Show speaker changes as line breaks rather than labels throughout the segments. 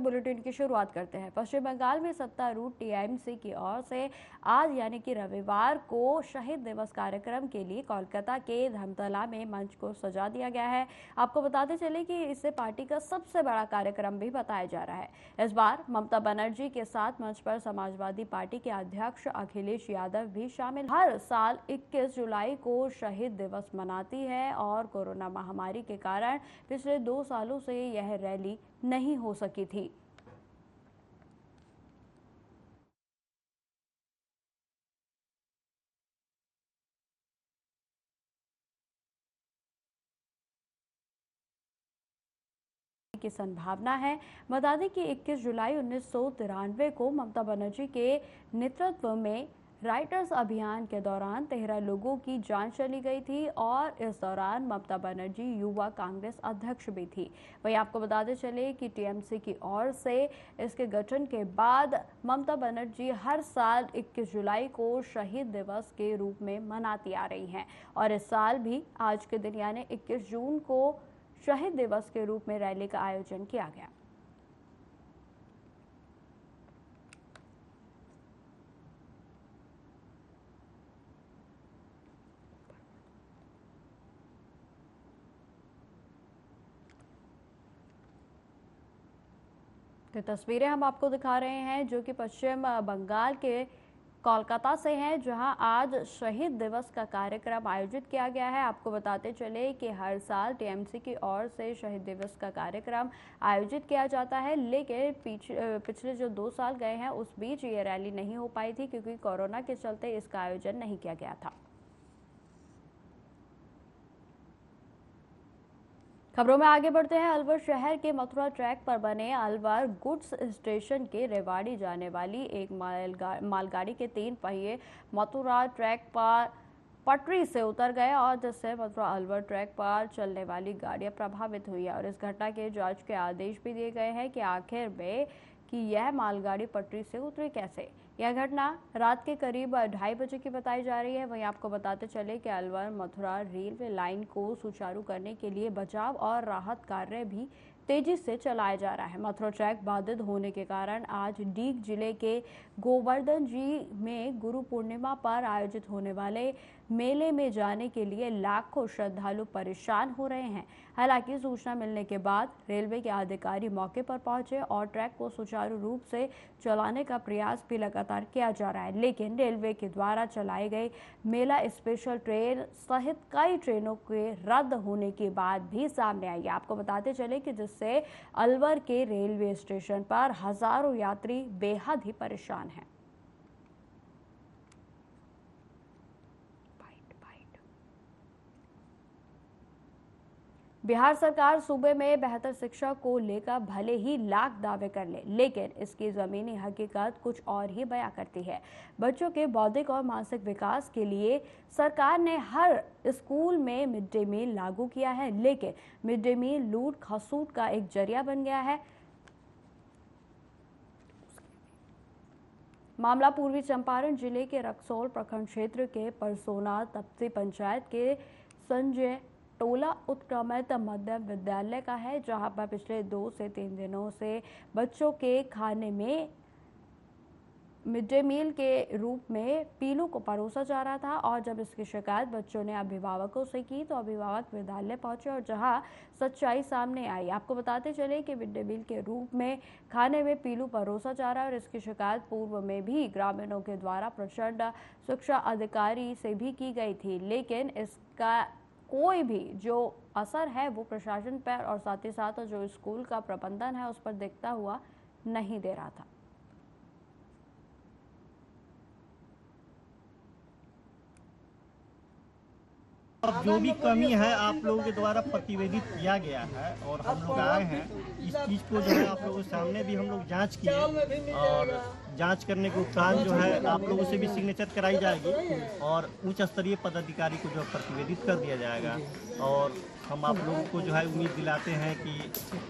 Bulletin की शुरुआत करते हैं। पश्चिम बंगाल में सत्तारूढ़ टीएमसी की ओर से आज यानी कि रविवार को शहीद दिवस कार्यक्रम के लिए कोलकाता के धर्मतला में मंच को सजा दिया गया है। आपको बताते चले कि इसे पार्टी का सबसे बड़ा कार्यक्रम भी बताया जा रहा है। इस बार ममता बनर्जी के साथ मंच पर समाजवादी पार्टी के अध्यक्ष अखिलेश यादव भी शामिल। हर साल 21 जुलाई को शहीद दिवस मनाती है और कोरोना महामारी के कारण पिछले 2 सालों से यह रैली नहीं हो सकी थी। की संभावना है। बता दें कि 21 जुलाई 1993 को ममता बनर्जी के नेतृत्व में राइटर्स अभियान के दौरान 13 लोगों की जान चली गई थी और इस दौरान ममता बनर्जी युवा कांग्रेस अध्यक्ष भी थी। वहीं आपको बताते चले कि टीएमसी की ओर से इसके गठन के बाद ममता बनर्जी हर साल 21 जुलाई को शहीद दिवस के रूप में मनाती आ रही हैं और इस साल भी आज के दिन यानी 21 जून को शहीद दिवस के रूप में रैली का आयोजन किया गया। तो तस्वीरें हम आपको दिखा रहे हैं जो कि पश्चिम बंगाल के कोलकाता से हैं, जहां आज शहीद दिवस का कार्यक्रम आयोजित किया गया है। आपको बताते चले कि हर साल टीएमसी की ओर से शहीद दिवस का कार्यक्रम आयोजित किया जाता है, लेकिन पिछले जो 2 साल गए हैं उस बीच ये रैली नहीं हो पाई थी क्योंकि कोरोना के चलते इसका आयोजन नहीं किया गया था। खबरों में आगे बढ़ते हैं। अलवर शहर के मथुरा ट्रैक पर बने अलवर गुड्स स्टेशन के रेवाड़ी जाने वाली एक मालगाड़ी के 3 पहिए मथुरा ट्रैक पर पटरी से उतर गए और जिससे मथुरा अलवर ट्रैक पर चलने वाली गाड़ियां प्रभावित हुई है और इस घटना के जांच के आदेश भी दिए गए हैं कि आखिर में कि यह मालगाड़ी पटरी से उतरी कैसे। यह घटना रात के करीब 2:30 बजे की बताई जा रही है। वहीं आपको बताते चले कि अलवर मथुरा रेलवे लाइन को सुचारू करने के लिए बचाव और राहत कार्य भी तेजी से चलाया जा रहा है। मथुरा ट्रैक बाधित होने के कारण आज डीग जिले के गोवर्धन जी में गुरु पूर्णिमा पर आयोजित होने वाले मेले में जाने के लिए लाखों श्रद्धालु परेशान हो रहे हैं। हालांकि सूचना मिलने के बाद रेलवे के अधिकारी मौके पर पहुंचे और ट्रैक को सुचारू रूप से चलाने का प्रयास भी लगातार किया जा रहा है, लेकिन रेलवे के द्वारा चलाए गए मेला स्पेशल ट्रेन सहित कई ट्रेनों के रद्द होने के बाद भी सामने आई है। आपको बताते चले कि जिससे अलवर के रेलवे स्टेशन पर हजारों यात्री बेहद ही परेशान हैं। बिहार सरकार सूबे में बेहतर शिक्षा को लेकर भले ही लाख दावे कर ले, लेकिन इसकी जमीनी हकीकत कुछ और ही बयां करती है। बच्चों के बौद्धिक और मानसिक विकास के लिए सरकार ने हर स्कूल में मिड डे मील लागू किया है, लेकिन मिड डे मील लूट खसूट का एक जरिया बन गया है। मामला पूर्वी चंपारण जिले के रक्सौल प्रखंड क्षेत्र के परसोना तप्ती पंचायत के संजय टोला उत्क्रमित मध्य विद्यालय का है, जहां पर पिछले 2 से 3 दिनों से बच्चों के खाने में मिड डे मील के रूप में पीलू को परोसा जा रहा था और जब इसकी शिकायत बच्चों ने अभिभावकों से की तो अभिभावक विद्यालय पहुंचे और जहां सच्चाई सामने आई। आपको बताते चले कि मिड डे मील के रूप में खाने में पीलू परोसा जा रहा है और इसकी शिकायत पूर्व में भी ग्रामीणों के द्वारा प्रचंड शिक्षा अधिकारी से भी की गई थी, लेकिन इसका कोई भी जो असर है वो प्रशासन पर और साथ ही साथ जो स्कूल का प्रबंधन है उस पर दिखता हुआ नहीं दे रहा था।
अब जो भी कमी है आप लोगों के द्वारा प्रतिवेदित किया गया है और हम लोग आए हैं इस चीज़ को जो है आप लोगों के सामने भी हम लोग जांच किए और जांच करने के उपरांत जो है आप लोगों से भी सिग्नेचर कराई जाएगी और उच्च स्तरीय पदाधिकारी को जो प्रतिवेदित कर दिया जाएगा और हम आप लोगों को जो है उम्मीद दिलाते हैं कि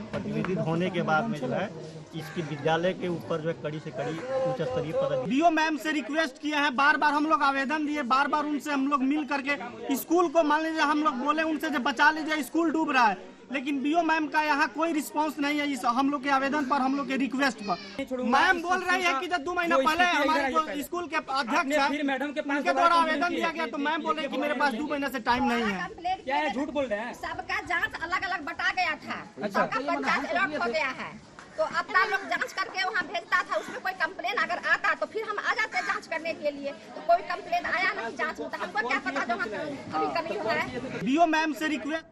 प्रतिवेदित होने के बाद में जो है इसकी विद्यालय के ऊपर जो है कड़ी से कड़ी उच्च स्तरीय पदाधिकारी
डीओ मैम से रिक्वेस्ट किए हैं, बार बार हम लोग आवेदन दिए, बार बार उनसे हम लोग मिल करके स्कूल को मान लीजिए हम लोग बोले उनसे जो बचा लीजिए स्कूल डूब रहा है, लेकिन बीओ मैम का यहाँ कोई रिस्पांस नहीं है इस हम लोग के आवेदन पर, हम लोग के रिक्वेस्ट पर। मैम बोल रही है कि जब 2 महीना पहले हमारे जो स्कूल के अध्यक्ष हैं उनके द्वारा आवेदन दिया गया, तो मैम बोल रही है कि मेरे पास 2 महीने से टाइम नहीं है।
क्या है, झूठ बोल रहे हैं?
सबका जांच अलग अलग बटा गया था, सबका पंचायत अलॉट हो गया है, तो अपना लोग जांच करके वहाँ भेजता था। उसमें कोई कंप्लेन अगर आता तो फिर हम आ जाते जांच करने के लिए, तो कोई कंप्लेन आया नहीं जांच में, तो हमको क्या पता जो वहाँ कभी हुआ है।
बीओ मैम से रिक्वेस्ट।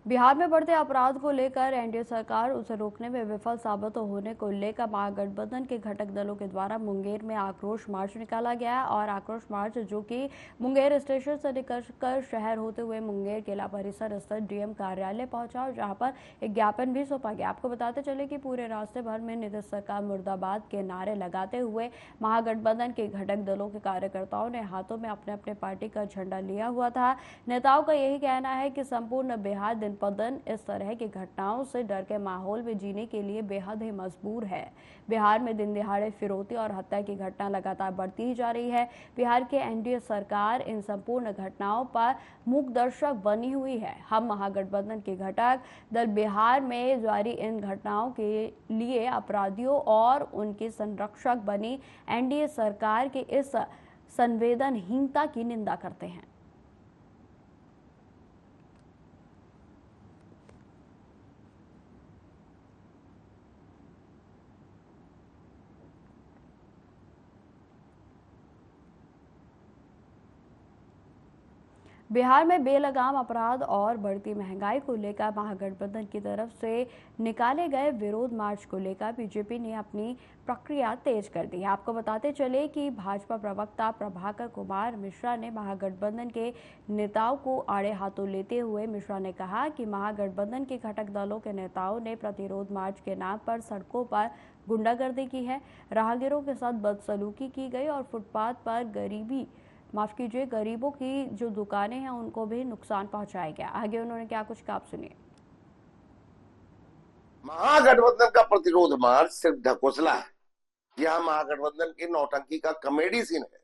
बिहार में बढ़ते अपराध को लेकर एनडीए सरकार उसे रोकने में विफल साबित होने को लेकर महागठबंधन के घटक दलों के द्वारा मुंगेर में आक्रोश मार्च निकाला गया और आक्रोश मार्च जो कि मुंगेर स्टेशन से निकलकर शहर होते हुए मुंगेर किला परिसर स्थित डीएम कार्यालय पहुंचा और जहां पर एक ज्ञापन भी सौंपा गया। आपको बताते चले कि पूरे रास्ते भर में नीतीश सरकार मुर्दाबाद के नारे लगाते हुए महागठबंधन के घटक दलों के कार्यकर्ताओं ने हाथों में अपने अपने पार्टी का झंडा लिया हुआ था। नेताओं का यही कहना है कि संपूर्ण बिहार दिन पर दिन इस तरह की घटनाओं से डर के माहौल में जीने के लिए बेहद ही मजबूर है। बिहार में दिन दिहाड़े फिरौती और हत्या की घटना लगातार बढ़ती ही जा रही है। बिहार के एनडीए सरकार इन संपूर्ण घटनाओं पर मूक दर्शक बनी हुई है। हम महागठबंधन के घटक दल बिहार में जारी इन घटनाओं के लिए अपराधियों और उनके संरक्षक बनी एनडीए सरकार के इस संवेदनहीनता की निंदा करते हैं। बिहार में बेलगाम अपराध और बढ़ती महंगाई को लेकर महागठबंधन की तरफ से निकाले गए विरोध मार्च को लेकर बीजेपी ने अपनी प्रक्रिया तेज कर दी है। आपको बताते चले कि भाजपा प्रवक्ता प्रभाकर कुमार मिश्रा ने महागठबंधन के नेताओं को आड़े हाथों लेते हुए मिश्रा ने कहा कि महागठबंधन के घटक दलों के नेताओं ने प्रतिरोध मार्च के नाम पर सड़कों पर गुंडागर्दी की है, राहगीरों के साथ बदसलूकी की गई और फुटपाथ पर गरीबों की जो दुकानें हैं उनको भी नुकसान पहुंचाया गया। आगे उन्होंने क्या कुछ कहा, सुनिए।
महागठबंधन का प्रतिरोध मार्च सिर्फ ढकोसला है। यह महागठबंधन की नौटंकी का कॉमेडी सीन है।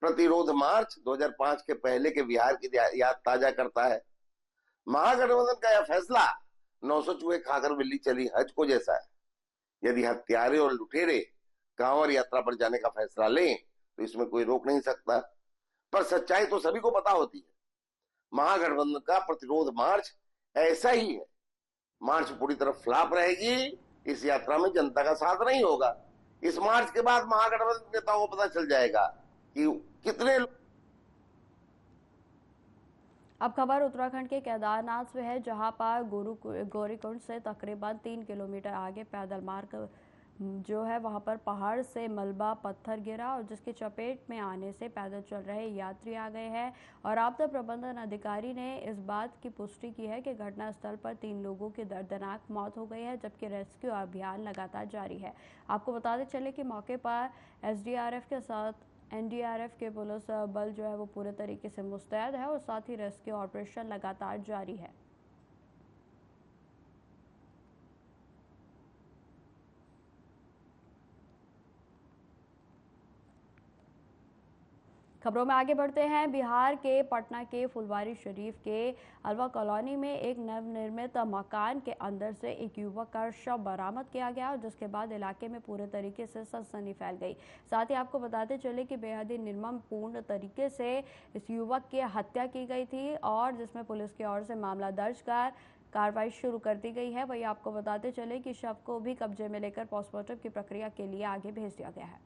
प्रतिरोध मार्च 2005 के पहले के बिहार की याद ताजा करता है। महागठबंधन का यह फैसला 900 चूहे खाकर बिल्ली चली हज को जैसा है। यदि हत्यारे और लुटेरे कांवड़ यात्रा पर जाने का फैसला लें तो इसमें कोई रोक नहीं सकता, पर सच्चाई तो सभी को पता होती है। महागठबंधन का प्रतिरोध मार्च ऐसा ही है। मार्च पूरी तरह फ्लॉप रहेगी। इस यात्रा में जनता का साथ नहीं होगा। इस मार्च के बाद महागठबंधन नेताओं को पता चल जाएगा कि कितने।
अब खबर उत्तराखंड के केदारनाथ से है, जहां पर गौरीकुंड से तकरीबन 3 किलोमीटर आगे पैदल मार्ग जो है वहां पर पहाड़ से मलबा पत्थर गिरा और जिसकी चपेट में आने से पैदल चल रहे यात्री आ गए हैं। और आपदा प्रबंधन अधिकारी ने इस बात की पुष्टि की है कि घटनास्थल पर 3 लोगों की दर्दनाक मौत हो गई है, जबकि रेस्क्यू अभियान लगातार जारी है। आपको बताते चले कि मौके पर एसडीआरएफ के साथ एनडीआरएफ के पुलिस बल जो है वो पूरे तरीके से मुस्तैद है और साथ ही रेस्क्यू ऑपरेशन लगातार जारी है। खबरों में आगे बढ़ते हैं। बिहार के पटना के फुलवारी शरीफ के अलवा कॉलोनी में एक नवनिर्मित मकान के अंदर से एक युवक का शव बरामद किया गया और जिसके बाद इलाके में पूरे तरीके से सनसनी फैल गई। साथ ही आपको बताते चले कि बेहद ही निर्ममपूर्ण तरीके से इस युवक की हत्या की गई थी और जिसमें पुलिस की ओर से मामला दर्ज कर कार्रवाई शुरू कर दी गई है। वही आपको बताते चले कि शव को भी कब्जे में लेकर पोस्टमार्टम की प्रक्रिया के लिए आगे भेज दिया गया है।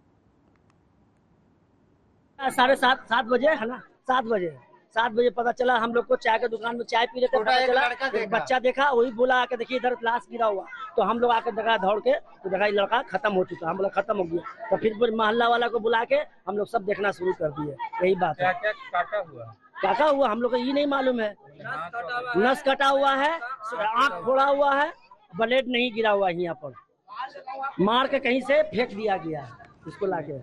7:30 बजे है ना, 7 बजे पता चला। हम लोग को चाय के दुकान में चाय पी रहे थे, पता चला एक बच्चा देखा, वही बोला आके देखिए इधर लाश गिरा हुआ। तो हम लोग आके देखा दौड़ के, तो देखा ये लड़का खत्म हो चुका। हम लोग खत्म हो गया तो फिर मोहल्ला वाला को बुला के हम लोग सब देखना शुरू कर दिए। यही बात है। क्या हुआ हम लोग को ये नहीं मालूम है। नस कटा हुआ है, आँख फोड़ा हुआ है, ब्लेड नहीं गिरा हुआ है। यहाँ पर मार के कहीं से फेंक दिया गया इसको लाके।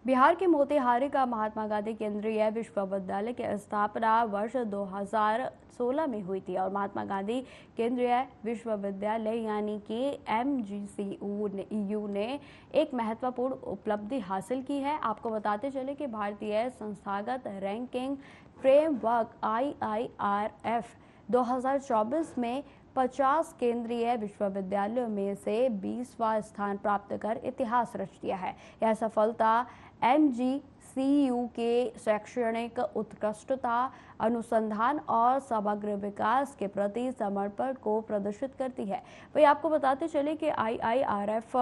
बिहार के मोतिहारी का महात्मा गांधी केंद्रीय विश्वविद्यालय की स्थापना वर्ष 2016 में हुई थी और महात्मा गांधी केंद्रीय विश्वविद्यालय यानी कि MGCU ने एक महत्वपूर्ण उपलब्धि हासिल की है। आपको बताते चले कि भारतीय संस्थागत रैंकिंग फ्रेमवर्क IIRF 2024 में 50 केंद्रीय विश्वविद्यालयों में से 20वां स्थान प्राप्त कर इतिहास रच दिया है। यह सफलता MGCU के शैक्षणिक उत्कृष्टता, अनुसंधान और समग्र विकास के प्रति समर्पण को प्रदर्शित करती है। वही आपको बताते चले कि IIRF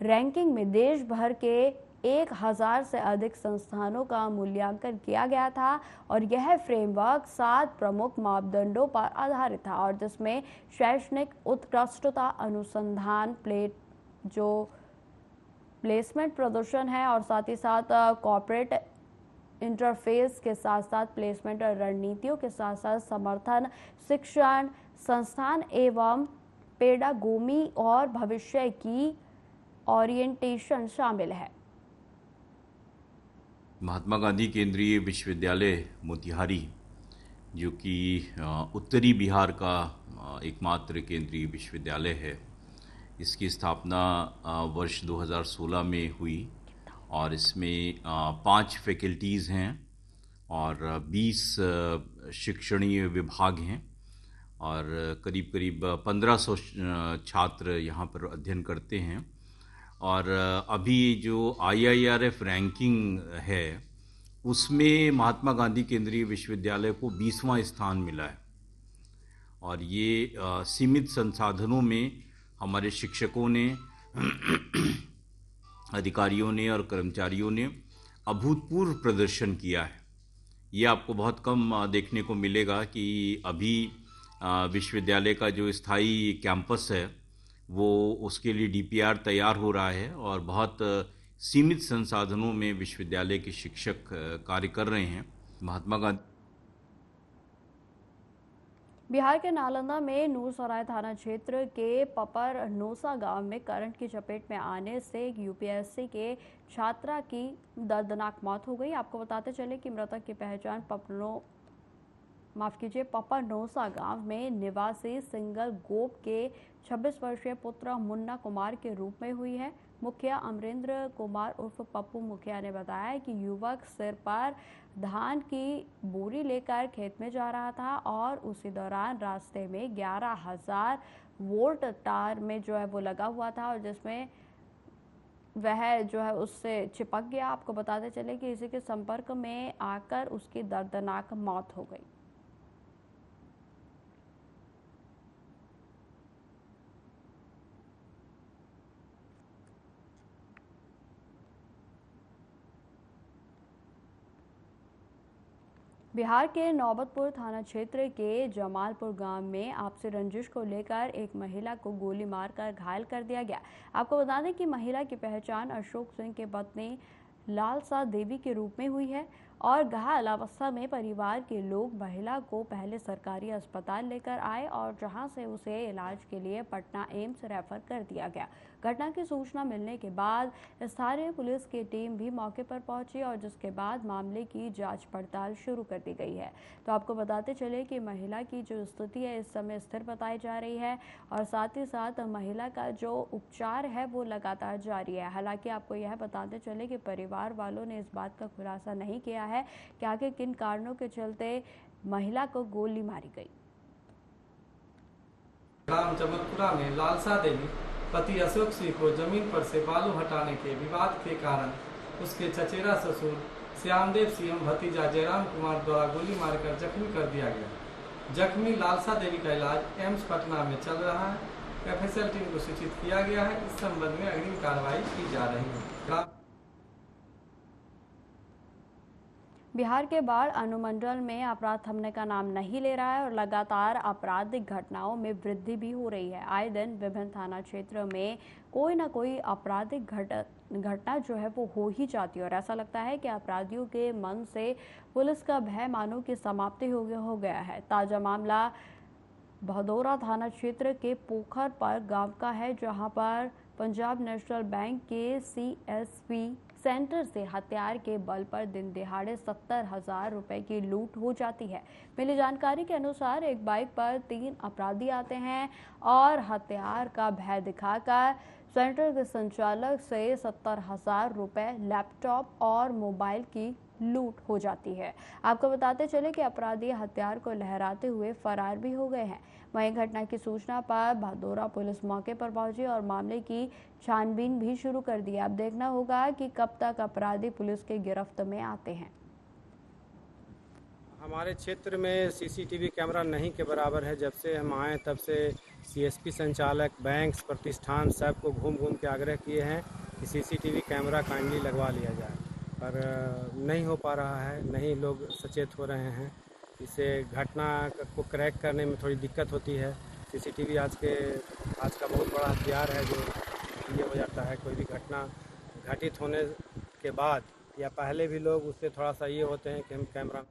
रैंकिंग में देश भर के 1000 से अधिक संस्थानों का मूल्यांकन किया गया था और यह फ्रेमवर्क 7 प्रमुख मापदंडों पर आधारित था और जिसमें शैक्षणिक उत्कृष्टता, अनुसंधान, प्लेसमेंट प्रदर्शन है और साथ ही साथ कॉर्पोरेट इंटरफेस के साथ साथ प्लेसमेंट रणनीतियों के साथ साथ समर्थन, शिक्षण, संस्थान एवं पेडागोगी और भविष्य की ओरिएंटेशन शामिल है।
महात्मा गांधी केंद्रीय विश्वविद्यालय मोतिहारी, जो कि उत्तरी बिहार का एकमात्र केंद्रीय विश्वविद्यालय है, इसकी स्थापना वर्ष 2016 में हुई और इसमें 5 फैकल्टीज़ हैं और 20 शिक्षणीय विभाग हैं और करीब करीब 1500 छात्र यहाँ पर अध्ययन करते हैं। और अभी जो IIRF रैंकिंग है उसमें महात्मा गांधी केंद्रीय विश्वविद्यालय को 20वां स्थान मिला है और ये सीमित संसाधनों में हमारे शिक्षकों ने अधिकारियों ने और कर्मचारियों ने अभूतपूर्व प्रदर्शन किया है। ये आपको बहुत कम देखने को मिलेगा कि अभी विश्वविद्यालय का जो स्थायी कैंपस है वो उसके लिए DPR तैयार हो रहा है और बहुत सीमित संसाधनों में विश्वविद्यालय के शिक्षक कार्य कर रहे हैं। महात्मा गांधी
बिहार के नालंदा में नूरसराय थाना क्षेत्र के पपरनोसा गांव में करंट की चपेट में आने से एक UPSC के छात्रा की दर्दनाक मौत हो गई। आपको बताते चले कि मृतक की पहचान पपरनोसा गांव में निवासी सिंगल गोप के 26 वर्षीय पुत्र मुन्ना कुमार के रूप में हुई है। मुखिया अमरेंद्र कुमार उर्फ पप्पू मुखिया ने बताया कि युवक सिर पर धान की बोरी लेकर खेत में जा रहा था और उसी दौरान रास्ते में 11,000 वोल्ट तार में जो है वो लगा हुआ था और जिसमें वह जो है उससे चिपक गया। आपको बताते चले कि इसी के संपर्क में आकर उसकी दर्दनाक मौत हो गई। बिहार के नौबतपुर थाना क्षेत्र के जमालपुर गांव में आपसी रंजिश को लेकर एक महिला को गोली मारकर घायल कर दिया गया। आपको बता दें कि महिला की पहचान अशोक सिंह की पत्नी लालसा देवी के रूप में हुई है और घायल अवस्था में परिवार के लोग महिला को पहले सरकारी अस्पताल लेकर आए और जहां से उसे इलाज के लिए पटना एम्स रेफर कर दिया गया। घटना की सूचना मिलने के बाद स्थानीय पुलिस की टीम भी मौके पर पहुंची और जिसके बाद मामले की जांच पड़ताल शुरू कर दी गई है। तो आपको बताते चले कि महिला की जो स्थिति है इस समय स्थिर बताई जा रही है और साथ ही साथ महिला का जो उपचार है वो लगातार जारी है। हालांकि आपको यह बताते चले कि परिवार वालों ने इस बात का खुलासा नहीं किया है कि आगे किन कारणों के चलते महिला को गोली मारी गई।
ग्राम जमलपुरा में लालसा देवी पति अशोक सिंह को जमीन पर से बालू हटाने के विवाद के कारण उसके चचेरा ससुर श्यामदेव सिंह भतीजा जयराम कुमार द्वारा गोली मारकर जख्मी कर दिया गया। जख्मी लालसा देवी का इलाज एम्स पटना में चल रहा है। FSL टीम को सूचित किया गया है। इस संबंध में अग्रिम कार्रवाई की जा रही है।
बिहार के बाढ़ अनुमंडल में अपराध थमने का नाम नहीं ले रहा है और लगातार आपराधिक घटनाओं में वृद्धि भी हो रही है। आए दिन विभिन्न थाना क्षेत्र में कोई ना कोई आपराधिक घटना जो है वो हो ही जाती है और ऐसा लगता है कि अपराधियों के मन से पुलिस का भय मानो की समाप्ति हो गया है। ताजा मामला भदौरा थाना क्षेत्र के पोखर पर गांव का है, जहां पर पंजाब नेशनल बैंक के CSP सेंटर से हथियार के बल पर दिन दिहाड़े 70,000 रुपए की लूट हो जाती है। मिली जानकारी के अनुसार एक बाइक पर 3 अपराधी आते हैं और हथियार का भय दिखाकर सेंटर के संचालक से 70,000 रुपए, लैपटॉप और मोबाइल की लूट हो जाती है। आपको बताते चले कि अपराधी हथियार को लहराते हुए फरार भी हो गए हैं। वहीं घटना की सूचना पर भादोरा पुलिस मौके पर पहुंची और मामले की छानबीन भी शुरू कर दी। अब देखना होगा कि कब तक अपराधी पुलिस के गिरफ्त में आते हैं।
हमारे क्षेत्र में सीसीटीवी कैमरा नहीं के बराबर है। जब से हम आए तब से सीएसपी संचालक, बैंक, प्रतिष्ठान सबको घूम घूम के आग्रह किए हैं कि सीसीटीवी कैमरा काइंडली लगवा लिया जाए, पर नहीं हो पा रहा है, नहीं लोग सचेत हो रहे हैं। इससे घटना को क्रैक करने में थोड़ी दिक्कत होती है। सीसीटीवी आज का बहुत बड़ा हथियार है जो ये हो जाता है। कोई भी घटना घटित होने के बाद या पहले भी लोग उससे थोड़ा सा ये होते हैं कि हम कैमरा।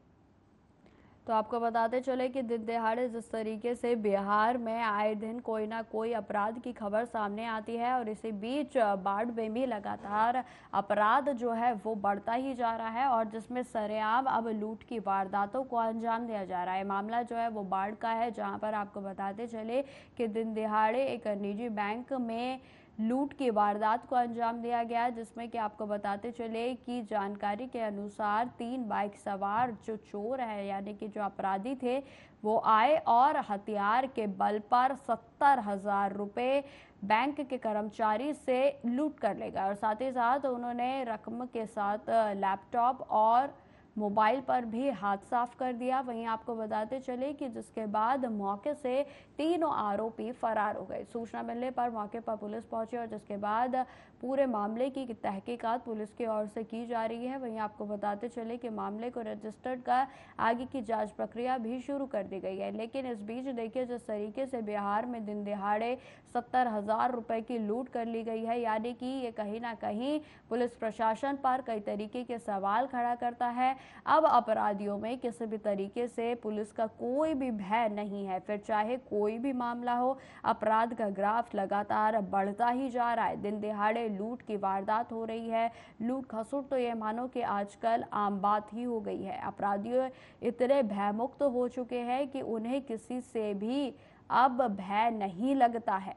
तो आपको बताते चले कि दिन दिहाड़े जिस तरीके से बिहार में आए दिन कोई ना कोई अपराध की खबर सामने आती है और इसी बीच बाढ़ में भी लगातार अपराध जो है वो बढ़ता ही जा रहा है और जिसमें सरेआम अब लूट की वारदातों को अंजाम दिया जा रहा है। मामला जो है वो बाढ़ का है, जहां पर आपको बताते चले कि दिन दिहाड़े एक निजी बैंक में लूट की वारदात को अंजाम दिया गया, जिसमें कि आपको बताते चले कि जानकारी के अनुसार 3 बाइक सवार जो चोर है यानी कि जो अपराधी थे वो आए और हथियार के बल पर 70,000 रुपए बैंक के कर्मचारी से लूट कर ले गए और साथ ही साथ उन्होंने रकम के साथ लैपटॉप और मोबाइल पर भी हाथ साफ कर दिया। वहीं आपको बताते चले कि जिसके बाद मौके से तीनों आरोपी फरार हो गए। सूचना मिलने पर मौके पर पुलिस पहुंची और जिसके बाद पूरे मामले की तहकीकात पुलिस की ओर से की जा रही है। वहीं आपको बताते चले कि मामले को रजिस्टर्ड कर आगे की जांच प्रक्रिया भी शुरू कर दी गई है। लेकिन इस बीच देखिए जिस तरीके से बिहार में दिन दिहाड़े 70,000 रुपए की लूट कर ली गई है, यानी कि ये कहीं ना कहीं पुलिस प्रशासन पर कई तरीके के सवाल खड़ा करता है। अब अपराधियों में किसी भी तरीके से पुलिस का कोई भी भय नहीं है, फिर चाहे कोई भी मामला हो। अपराध का ग्राफ लगातार बढ़ता ही जा रहा है। दिन दिहाड़े लूट की वारदात हो रही है। लूट खसुट तो ये मानो कि आजकल आम बात ही हो गई है। अपराधियों इतने भयमुक्त हो चुके हैं कि उन्हें किसी से भी अब भय नहीं लगता है।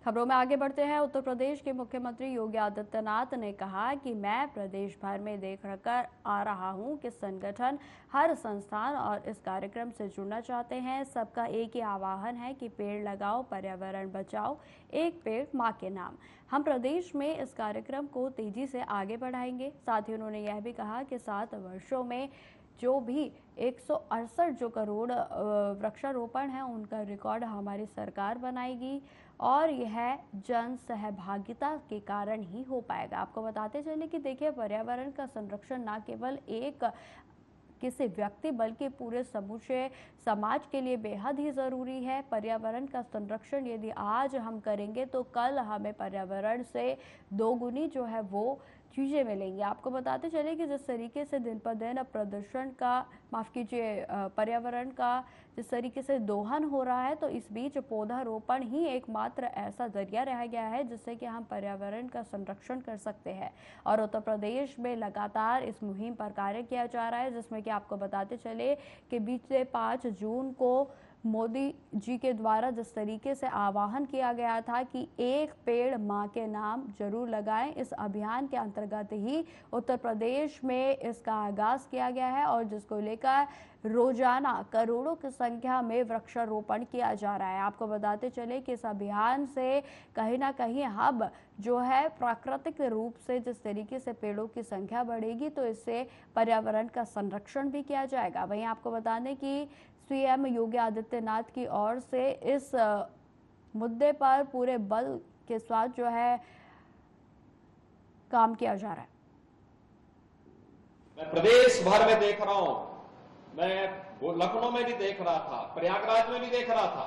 खबरों में आगे बढ़ते हैं। उत्तर प्रदेश के मुख्यमंत्री योगी आदित्यनाथ ने कहा कि मैं प्रदेश भर में देख कर आ रहा हूं कि संगठन, हर संस्थान और इस कार्यक्रम से जुड़ना चाहते हैं। सबका एक ही आह्वान है कि पेड़ लगाओ, पर्यावरण बचाओ, एक पेड़ मां के नाम। हम प्रदेश में इस कार्यक्रम को तेजी से आगे बढ़ाएंगे। साथ ही उन्होंने यह भी कहा कि 7 वर्षों में जो भी 168 जो करोड़ वृक्षारोपण है उनका रिकॉर्ड हमारी सरकार बनाएगी और यह जन सहभागिता के कारण ही हो पाएगा। आपको बताते चले कि देखिए पर्यावरण का संरक्षण न केवल एक किसी व्यक्ति बल्कि पूरे समूचे समाज के लिए बेहद ही ज़रूरी है। पर्यावरण का संरक्षण यदि आज हम करेंगे तो कल हमें पर्यावरण से दोगुनी जो है वो चीज़ें मिलेंगी। आपको बताते चले कि जिस तरीके से दिन पर दिन प्रदूषण का पर्यावरण का जिस तरीके से दोहन हो रहा है, तो इस बीच पौधारोपण ही एकमात्र ऐसा जरिया रह गया है जिससे कि हम पर्यावरण का संरक्षण कर सकते हैं। और उत्तर प्रदेश में लगातार इस मुहिम पर कार्य किया जा रहा है, जिसमें कि आपको बताते चले कि बीते 5 जून को मोदी जी के द्वारा जिस तरीके से आह्वान किया गया था कि एक पेड़ मां के नाम जरूर लगाएं, इस अभियान के अंतर्गत ही उत्तर प्रदेश में इसका आगाज किया गया है और जिसको लेकर रोजाना करोड़ों की संख्या में वृक्षारोपण किया जा रहा है। आपको बताते चले कि इस अभियान से कहीं ना कहीं अब जो है प्राकृतिक रूप से जिस तरीके से पेड़ों की संख्या बढ़ेगी तो इससे पर्यावरण का संरक्षण भी किया जाएगा। वहीं आपको बता दें कि सीएम योगी आदित्यनाथ की ओर से इस मुद्दे पर पूरे बल के साथ जो है काम किया जा रहा है।
मैं प्रदेश भर में देख रहा हूं, मैं वो लखनऊ में भी देख रहा था, प्रयागराज में भी देख रहा था।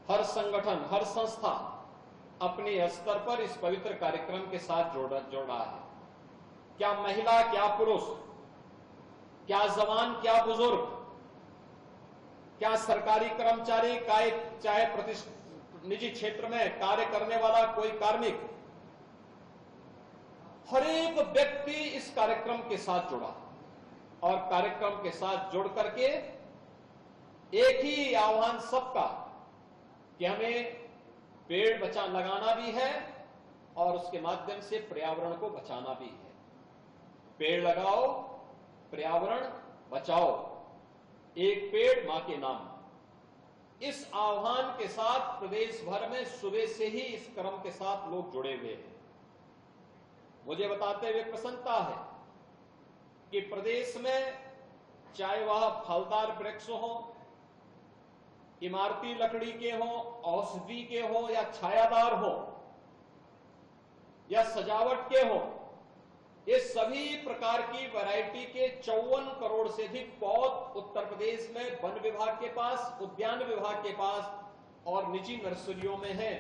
हर संगठन, हर संस्था अपने स्तर पर इस पवित्र कार्यक्रम के साथ जोड़ रहा है। क्या महिला, क्या पुरुष, क्या जवान, क्या बुजुर्ग, क्या सरकारी कर्मचारी, चाहे निजी क्षेत्र में कार्य करने वाला कोई कार्मिक, हर एक व्यक्ति इस कार्यक्रम के साथ जुड़ा और कार्यक्रम के साथ जुड़ करके एक ही आह्वान सबका कि हमें पेड़ लगाना भी है और उसके माध्यम से पर्यावरण को बचाना भी है। पेड़ लगाओ, पर्यावरण बचाओ, एक पेड़ मां के नाम। इस आह्वान के साथ प्रदेश भर में सुबह से ही इस क्रम के साथ लोग जुड़े हुए हैं। मुझे बताते हुए प्रसन्नता है कि प्रदेश में चाहे वह फलदार वृक्ष हो, इमारती लकड़ी के हो, औषधि के हो या छायादार हो या सजावट के हो, ये सभी प्रकार की वैरायटी के 54 करोड़ से अधिक पौध उत्तर प्रदेश में वन विभाग के पास, उद्यान विभाग के पास और निजी नर्सरियों में है।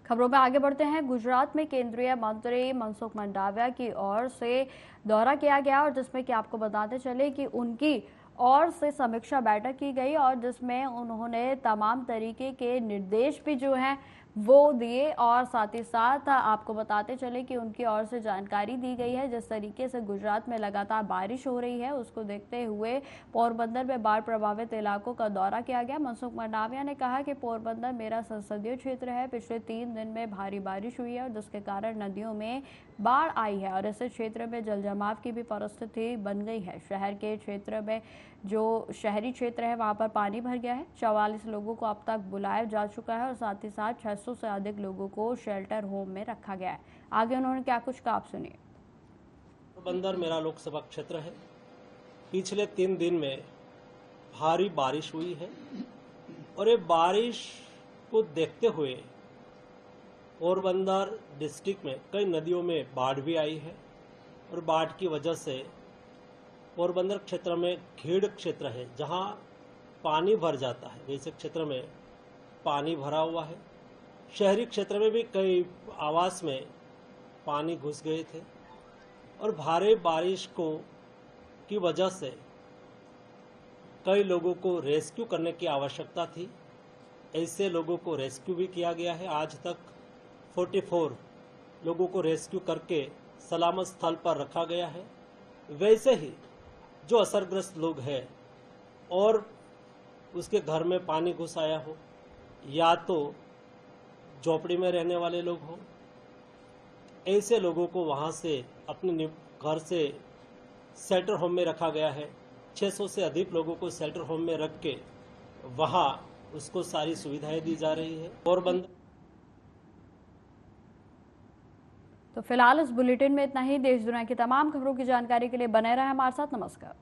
खबरों में आगे बढ़ते हैं। गुजरात में केंद्रीय मंत्री मनसुख मंडाविया की ओर से दौरा किया गया और जिसमें कि आपको बताते चले कि उनकी ओर से समीक्षा बैठक की गई और जिसमें उन्होंने तमाम तरीके के निर्देश भी जो हैं वो दिए और साथ ही साथ आपको बताते चले कि उनकी ओर से जानकारी दी गई है जिस तरीके से गुजरात में लगातार बारिश हो रही है उसको देखते हुए पोरबंदर में बाढ़ प्रभावित इलाकों का दौरा किया गया। मनसुख मंडाविया ने कहा कि पोरबंदर मेरा संसदीय क्षेत्र है। पिछले 3 दिन में भारी बारिश हुई है और जिसके कारण नदियों में बाढ़ आई है और इस क्षेत्र में जल जमाव की भी परिस्थिति बन गई है। शहर के क्षेत्र में जो शहरी क्षेत्र है वहां पर पानी भर गया है। 44 लोगों को अब तक बुलाया जा चुका है और साथ ही साथ 600 से अधिक लोगों को शेल्टर होम में रखा गया है। आगे उन्होंने क्या कुछ कहा, आप सुनिए।
पोरबंदर मेरा लोकसभा क्षेत्र है। पिछले 3 दिन में भारी बारिश हुई है और ये बारिश को देखते हुए पोरबंदर डिस्ट्रिक्ट में कई नदियों में बाढ़ भी आई है और बाढ़ की वजह से पोरबंदर क्षेत्र में खेड़ क्षेत्र है जहां पानी भर जाता है, वैसे क्षेत्र में पानी भरा हुआ है। शहरी क्षेत्र में भी कई आवास में पानी घुस गए थे और भारी बारिश की वजह से कई लोगों को रेस्क्यू करने की आवश्यकता थी। ऐसे लोगों को रेस्क्यू भी किया गया है। आज तक 44 लोगों को रेस्क्यू करके सलामत स्थल पर रखा गया है। वैसे ही जो असरग्रस्त लोग हैं और उसके घर में पानी घुस आया हो या तो झोपड़ी में रहने वाले लोग हो, ऐसे लोगों को वहां से अपने घर से शेल्टर होम में रखा गया है। 600 से अधिक लोगों को शेल्टर होम में रख के वहां उसको सारी सुविधाएं दी जा रही है। पोरबंदर
तो फिलहाल इस बुलेटिन में इतना ही। देश दुनिया की तमाम खबरों की जानकारी के लिए बने रहें हमारे साथ। नमस्कार।